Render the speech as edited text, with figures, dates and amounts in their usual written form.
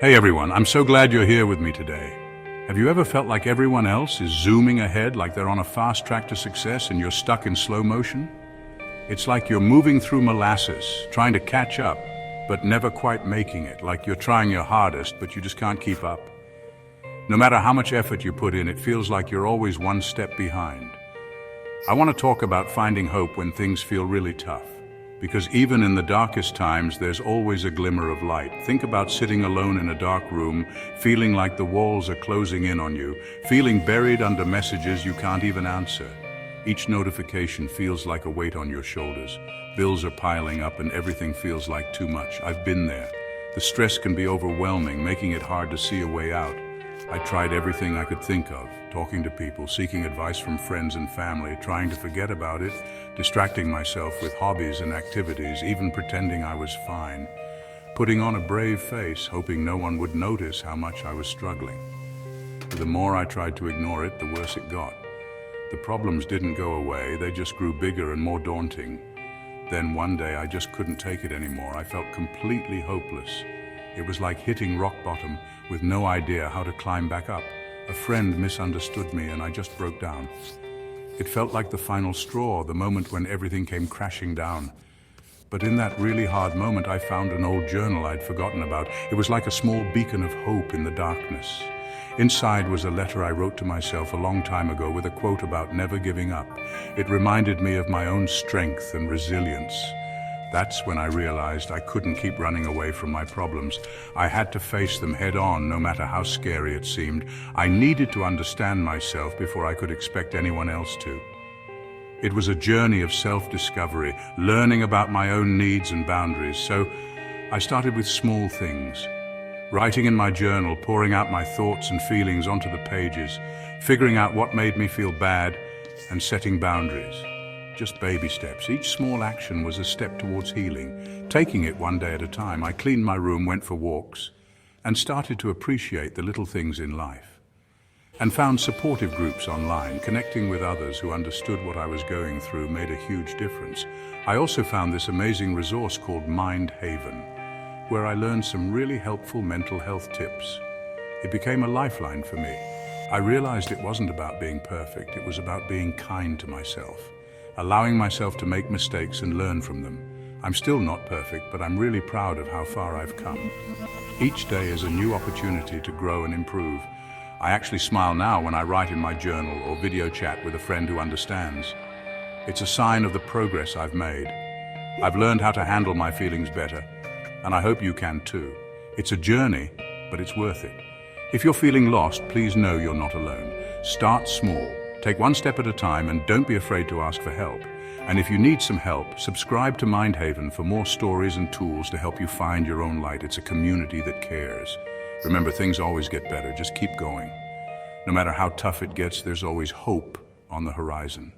Hey everyone, I'm so glad you're here with me today. Have you ever felt like everyone else is zooming ahead, like they're on a fast track to success and you're stuck in slow motion? It's like you're moving through molasses, trying to catch up, but never quite making it, like you're trying your hardest, but you just can't keep up. No matter how much effort you put in, it feels like you're always one step behind. I want to talk about finding hope when things feel really tough. Because even in the darkest times, there's always a glimmer of light. Think about sitting alone in a dark room, feeling like the walls are closing in on you, feeling buried under messages you can't even answer. Each notification feels like a weight on your shoulders. Bills are piling up and everything feels like too much. I've been there. The stress can be overwhelming, making it hard to see a way out. I tried everything I could think of, talking to people, seeking advice from friends and family, trying to forget about it, distracting myself with hobbies and activities, even pretending I was fine, putting on a brave face, hoping no one would notice how much I was struggling. But the more I tried to ignore it, the worse it got. The problems didn't go away, they just grew bigger and more daunting. Then one day I just couldn't take it anymore. I felt completely hopeless. It was like hitting rock bottom with no idea how to climb back up. A friend misunderstood me and I just broke down. It felt like the final straw, the moment when everything came crashing down. But in that really hard moment, I found an old journal I'd forgotten about. It was like a small beacon of hope in the darkness. Inside was a letter I wrote to myself a long time ago with a quote about never giving up. It reminded me of my own strength and resilience. That's when I realized I couldn't keep running away from my problems. I had to face them head on, no matter how scary it seemed. I needed to understand myself before I could expect anyone else to. It was a journey of self-discovery, learning about my own needs and boundaries. So I started with small things. Writing in my journal, pouring out my thoughts and feelings onto the pages, figuring out what made me feel bad, and setting boundaries. Just baby steps. Each small action was a step towards healing. Taking it one day at a time, I cleaned my room, went for walks, and started to appreciate the little things in life. And found supportive groups online. Connecting with others who understood what I was going through made a huge difference. I also found this amazing resource called Mind Haven, where I learned some really helpful mental health tips. It became a lifeline for me. I realized it wasn't about being perfect, it was about being kind to myself. Allowing myself to make mistakes and learn from them. I'm still not perfect, but I'm really proud of how far I've come. Each day is a new opportunity to grow and improve. I actually smile now when I write in my journal or video chat with a friend who understands. It's a sign of the progress I've made. I've learned how to handle my feelings better, and I hope you can too. It's a journey, but it's worth it. If you're feeling lost, please know you're not alone. Start small. Take one step at a time and don't be afraid to ask for help. And if you need some help, subscribe to Mind Haven for more stories and tools to help you find your own light. It's a community that cares. Remember, things always get better. Just keep going. No matter how tough it gets, there's always hope on the horizon.